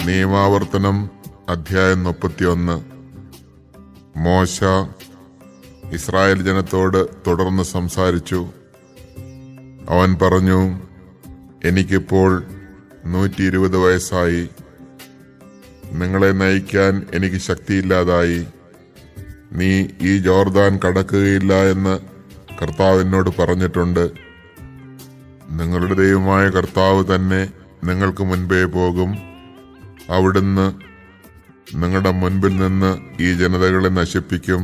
നിയമാവർത്തനം അധ്യായം 31. മോശ ഇസ്രായേൽ ജനത്തോട് തുടർന്ന് സംസാരിച്ചു. അവൻ പറഞ്ഞു, എനിക്കിപ്പോൾ 120 വയസ്സായി. നിങ്ങളെ നയിക്കാൻ എനിക്ക് ശക്തിയില്ലാതായി. നീ ഈ ജോർദാൻ കടക്കുകയില്ല എന്ന് കർത്താവ് എന്നോട് പറഞ്ഞിട്ടുണ്ട്. നിങ്ങളുടെ ദൈവമായ കർത്താവ് തന്നെ നിങ്ങൾക്ക് മുൻപേ പോകും. അവിടുന്ന് നിങ്ങളുടെ മുൻപിൽ നിന്ന് ഈ ജനതകളെ നശിപ്പിക്കും.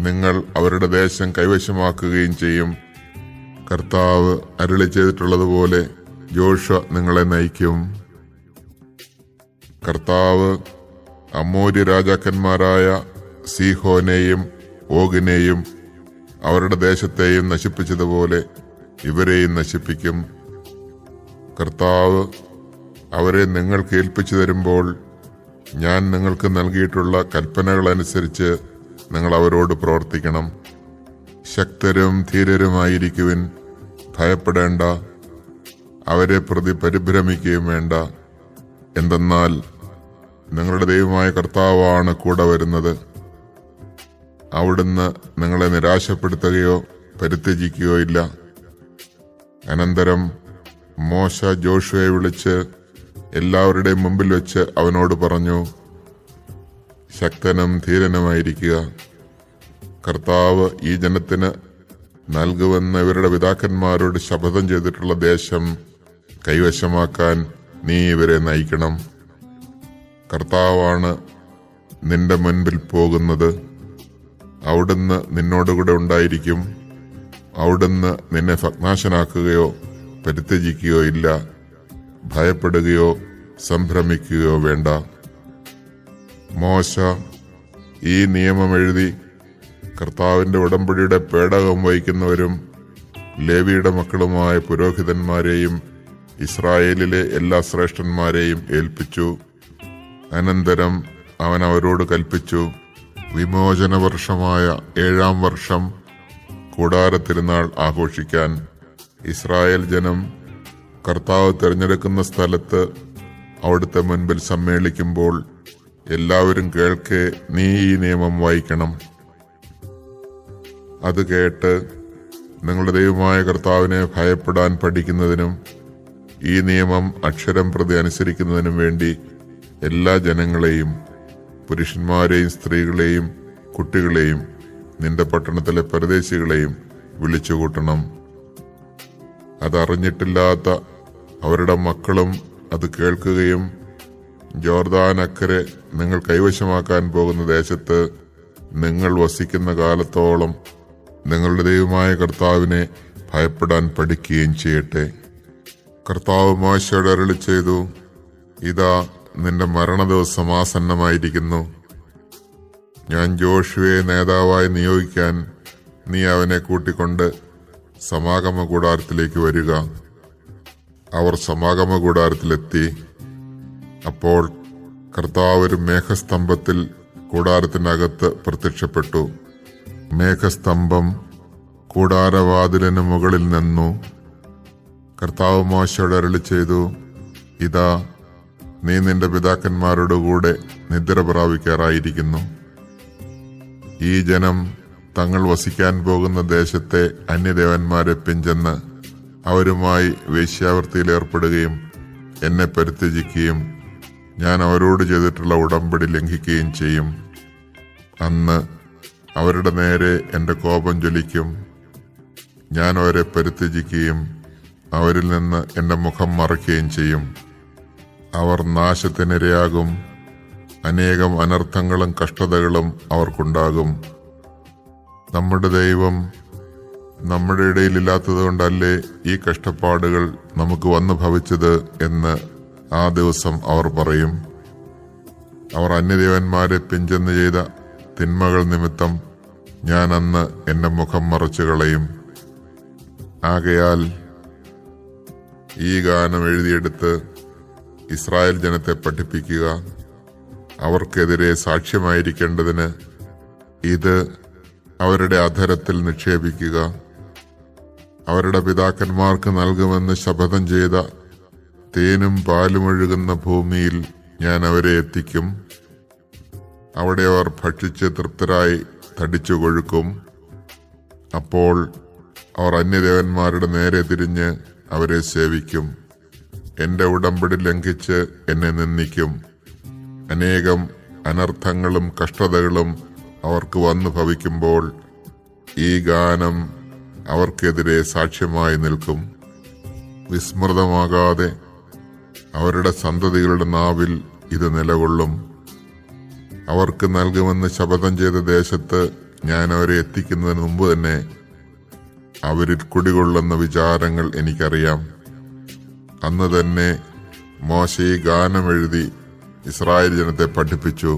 നിങ്ങൾ അവരുടെ ദേശം കൈവശമാക്കുകയും ചെയ്യും. കർത്താവ് അരുളി ചെയ്തിട്ടുള്ളതുപോലെ ജോഷുവ നിങ്ങളെ നയിക്കും. കർത്താവ് അമോര്യ രാജാക്കന്മാരായ സീഹോനെയും ഓഗിനെയും അവരുടെ ദേശത്തെയും നശിപ്പിച്ചതുപോലെ ഇവരെയും നശിപ്പിക്കും. കർത്താവ് അവരെ നിങ്ങൾക്ക് ഏൽപ്പിച്ചു തരുമ്പോൾ ഞാൻ നിങ്ങൾക്ക് നൽകിയിട്ടുള്ള കൽപ്പനകളനുസരിച്ച് നിങ്ങൾ അവരോട് പ്രവർത്തിക്കണം. ശക്തരും ധീരരുമായിരിക്കുവിൻ. ഭയപ്പെടേണ്ട. അവരെ പ്രതി പരിഭ്രമിക്കുകയും വേണ്ട. എന്തെന്നാൽ നിങ്ങളുടെ ദൈവമായ കർത്താവാണ് കൂടെ വരുന്നത്. അവിടുന്ന് നിങ്ങളെ നിരാശപ്പെടുത്തുകയോ പരിത്യജിക്കുകയോ ഇല്ല. അനന്തരം മോശ ജോഷുവയെ വിളിച്ച് എല്ലാവരുടെയും മുമ്പിൽ വെച്ച് അവനോട് പറഞ്ഞു, ശക്തനും ധീരനുമായിരിക്കുക. കർത്താവ് ഈ ജനത്തിന് നൽകുമെന്ന് ഇവരുടെ പിതാക്കന്മാരോട് ശപഥം ചെയ്തിട്ടുള്ള ദേശം കൈവശമാക്കാൻ നീ ഇവരെ നയിക്കണം. കർത്താവാണ് നിന്റെ മുൻപിൽ പോകുന്നത്. അവിടുന്ന് നിന്നോടുകൂടെ ഉണ്ടായിരിക്കും. അവിടുന്ന് നിന്നെ ഭഗ്നാശനാക്കുകയോ പരിത്യജിക്കുകയോ ഇല്ല. ഭയപ്പെടുകയോ സംഭ്രമിക്കുകയോ വേണ്ട. മോശ ഈ നിയമം എഴുതി കർത്താവിന്റെ ഉടമ്പടിയുടെ പേടകം വഹിക്കുന്നവരും ലേവിയുടെ മക്കളുമായ പുരോഹിതന്മാരെയും ഇസ്രായേലിലെ എല്ലാ ശ്രേഷ്ഠന്മാരെയും ഏൽപ്പിച്ചു. അനന്തരം അവൻ അവരോട് കൽപ്പിച്ചു, വിമോചന വർഷമായ 7-ാം വർഷം കൂടാരത്തിരുന്നാൾ ആഘോഷിക്കാൻ ഇസ്രായേൽ ജനം കർത്താവ് തിരഞ്ഞെടുക്കുന്ന സ്ഥലത്ത് അവിടുത്തെ മുൻപിൽ സമ്മേളിക്കുമ്പോൾ എല്ലാവരും കേൾക്കെ നീ ഈ നിയമം വായിക്കണം. അത് കേട്ട് നിങ്ങളുടെ ദൈവമായ കർത്താവിനെ ഭയപ്പെടാൻ പഠിക്കുന്നതിനും ഈ നിയമം അക്ഷരം പ്രതി അനുസരിക്കുന്നതിനും വേണ്ടി എല്ലാ ജനങ്ങളെയും, പുരുഷന്മാരെയും സ്ത്രീകളെയും കുട്ടികളെയും നിന്റെ പട്ടണത്തിലെ പരദേശികളെയും വിളിച്ചുകൂട്ടണം. അതറിഞ്ഞിട്ടില്ലാത്ത അവരുടെ മക്കളും അത് കേൾക്കുകയും ജോർദാനക്കരെ നിങ്ങൾ കൈവശമാക്കാൻ പോകുന്ന ദേശത്ത് നിങ്ങൾ വസിക്കുന്ന കാലത്തോളം നിങ്ങളുടെ ദൈവമായ കർത്താവിനെ ഭയപ്പെടാൻ പഠിക്കുകയും ചെയ്യട്ടെ. കർത്താവ് മോശയോട് അരുളി ചെയ്തു, ഇതാ നിന്റെ മരണദിവസം ആസന്നമായിരിക്കുന്നു. ഞാൻ ജോഷുവയെ നേതാവായി നിയോഗിക്കാൻ നീ അവനെ കൂട്ടിക്കൊണ്ട് സമാഗമ കൂടാരത്തിലേക്ക് വരിക. അവർ സമാഗമ കൂടാരത്തിലെത്തി. അപ്പോൾ കർത്താവ് ഒരു മേഘസ്തംഭത്തിൽ കൂടാരത്തിനകത്ത് പ്രത്യക്ഷപ്പെട്ടു. മേഘസ്തംഭം കൂടാരവാതിലിന് മുകളിൽ നിന്നു. കർത്താവ് മോശയോട് അരുളി ചെയ്തു, ഇതാ നീ നിന്റെ പിതാക്കന്മാരോടുകൂടെ നിദ്ര പ്രാപിക്കാറായിരിക്കുന്നു. ഈ ജനം തങ്ങൾ വസിക്കാൻ പോകുന്ന ദേശത്തെ അന്യദേവന്മാരെ പിഞ്ചെന്ന് അവരുമായി വേശ്യാവൃത്തിയിൽ ഏർപ്പെടുകയും എന്നെ പരിത്യജിക്കുകയും ഞാൻ അവരോട് ചെയ്തിട്ടുള്ള ഉടമ്പടി ലംഘിക്കുകയും ചെയ്യും. അന്ന് അവരുടെ നേരെ എന്റെ കോപം ജ്വലിക്കും. ഞാൻ അവരെ പരിത്യജിക്കുകയും അവരിൽ നിന്ന് എന്റെ മുഖം മറയ്ക്കുകയും ചെയ്യും. അവർ നാശത്തിനിരയാകും. അനേകം അനർത്ഥങ്ങളും കഷ്ടതകളും അവർക്കുണ്ടാകും. നമ്മുടെ ദൈവം നമ്മുടെ ഇടയിലില്ലാത്തത് കൊണ്ടല്ലേ ഈ കഷ്ടപ്പാടുകൾ നമുക്ക് വന്നു ഭവിച്ചത് എന്ന് ആ ദിവസം അവർ പറയും. അവർ അന്യദേവന്മാരെ പിഞ്ചെന്ന് ചെയ്ത തിന്മകൾ നിമിത്തം ഞാൻ അന്ന് എന്റെ മുഖം മറച്ചു കളയും. ആകയാൽ ഈ ഗാനം എഴുതിയെടുത്ത് ഇസ്രായേൽ ജനത്തെ പഠിപ്പിക്കുക. അവർക്കെതിരെ സാക്ഷ്യമായിരിക്കേണ്ടതിന് ഇത് അവരുടെ അധരത്തിൽ നിക്ഷേപിക്കുക. അവരുടെ പിതാക്കന്മാർക്ക് നൽകുമെന്ന് ശപഥം ചെയ്ത തേനും പാലും ഒഴുകുന്ന ഭൂമിയിൽ ഞാൻ അവരെ എത്തിക്കും. അവിടെ അവർ ഭക്ഷിച്ച് തൃപ്തരായി തടിച്ചു കൊഴുക്കും. അപ്പോൾ അവർ അന്യദേവന്മാരുടെ നേരെ തിരിഞ്ഞ് അവരെ സേവിക്കും. എന്റെ ഉടമ്പടി ലംഘിച്ച് എന്നെ നിന്ദിക്കും. അനേകം അനർത്ഥങ്ങളും കഷ്ടതകളും അവർക്ക് വന്നു ഭവിക്കുമ്പോൾ ഈ ഗാനം അവർക്കെതിരെ സാക്ഷ്യമായി നിൽക്കും. വിസ്മൃതമാകാതെ അവരുടെ സന്തതികളുടെ നാവിൽ ഇത് നിലകൊള്ളും. അവർക്ക് നൽകുമെന്ന് ശപഥം ചെയ്ത ദേശത്ത് ഞാൻ അവരെ എത്തിക്കുന്നതിന് മുമ്പ് തന്നെ അവരിൽ കുടികൊള്ളുന്ന വിചാരങ്ങൾ എനിക്കറിയാം. അന്ന് തന്നെ മോശെ ഈ ഗാനം എഴുതി ഇസ്രായേൽ ജനത്തെ പഠിപ്പിച്ചു.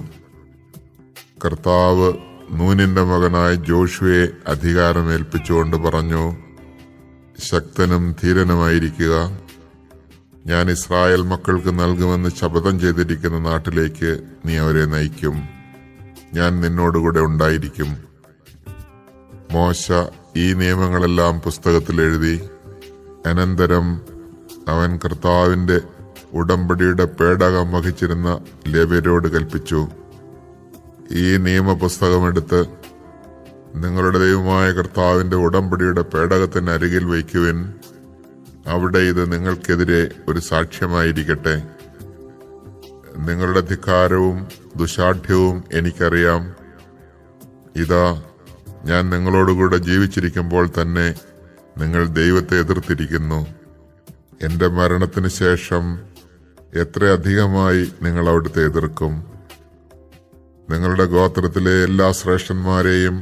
കർത്താവ് നൂനിന്റെ മകനായ ജോഷുവയെ അധികാരമേൽപ്പിച്ചുകൊണ്ട് പറഞ്ഞു, ശക്തനും ധീരനുമായിരിക്കുക. ഞാൻ ഇസ്രായേൽ മക്കൾക്ക് നൽകുമെന്ന് ശപഥം ചെയ്തിരിക്കുന്ന നാട്ടിലേക്ക് നീ അവരെ നയിക്കും. ഞാൻ നിന്നോടുകൂടെ ഉണ്ടായിരിക്കും. മോശ ഈ നിയമങ്ങളെല്ലാം പുസ്തകത്തിൽ എഴുതി. അനന്തരം അവൻ കർത്താവിന്റെ ഉടമ്പടിയുടെ പേടകം വഹിച്ചിരുന്ന ലേവ്യരോട് കൽപ്പിച്ചു, ഈ നിയമപുസ്തകമെടുത്ത് നിങ്ങളുടെ ദൈവമായ കർത്താവിന്റെ ഉടമ്പടിയുടെ പേടകത്തിന് അരികിൽ വയ്ക്കുവിൻ. അവിടെ ഇത് നിങ്ങൾക്കെതിരെ ഒരു സാക്ഷ്യമായിരിക്കട്ടെ. നിങ്ങളുടെ ധിക്കാരവും ദുശാഠ്യവും എനിക്കറിയാം. ഇതാ, ഞാൻ നിങ്ങളോടുകൂടെ ജീവിച്ചിരിക്കുമ്പോൾ തന്നെ നിങ്ങൾ ദൈവത്തെ എതിർത്തിരിക്കുന്നു. എന്റെ മരണത്തിന് ശേഷം എത്രയധികമായി നിങ്ങൾ അവിടുത്തെ എതിർക്കും. നിങ്ങളുടെ ഗോത്രത്തിലെ എല്ലാ ശ്രേഷ്ഠന്മാരെയും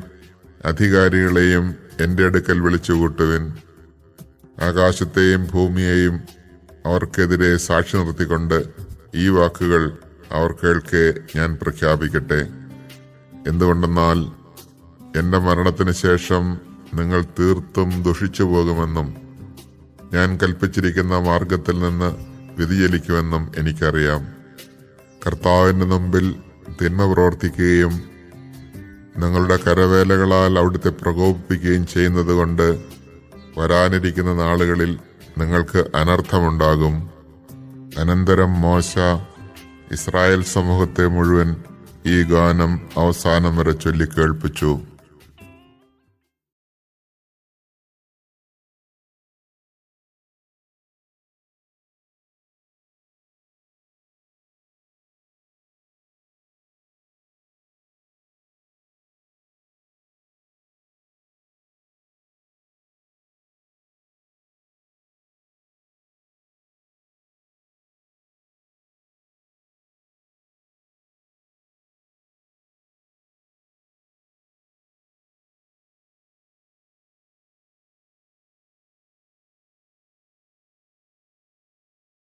അധികാരികളെയും എന്റെ അടുക്കൽ വിളിച്ചുകൂട്ടുവിൻ. ആകാശത്തെയും ഭൂമിയെയും അവർക്കെതിരെ സാക്ഷി നിർത്തിക്കൊണ്ട് ഈ വാക്കുകൾ അവർ കേൾക്കെ ഞാൻ പ്രഖ്യാപിക്കട്ടെ. എന്തുകൊണ്ടെന്നാൽ എന്റെ മരണത്തിന് ശേഷം നിങ്ങൾ തീർത്തും ദുഷിച്ചു പോകുമെന്നും ഞാൻ കൽപ്പിച്ചിരിക്കുന്ന മാർഗത്തിൽ നിന്ന് വ്യതിചലിക്കുമെന്നും എനിക്കറിയാം. കർത്താവിന്റെ മുമ്പിൽ തിന്മ പ്രവർത്തിക്കുകയും നിങ്ങളുടെ കരവേലകളാൽ അവിടുത്തെ പ്രകോപിപ്പിക്കുകയും ചെയ്യുന്നത് കൊണ്ട് വരാനിരിക്കുന്ന നാളുകളിൽ നിങ്ങൾക്ക് അനർത്ഥമുണ്ടാകും. അനന്തരം മോശ ഇസ്രായേൽ സമൂഹത്തെ മുഴുവൻ ഈ ഗാനം അവസാനം വരെ ചൊല്ലിക്കേൾപ്പിച്ചു.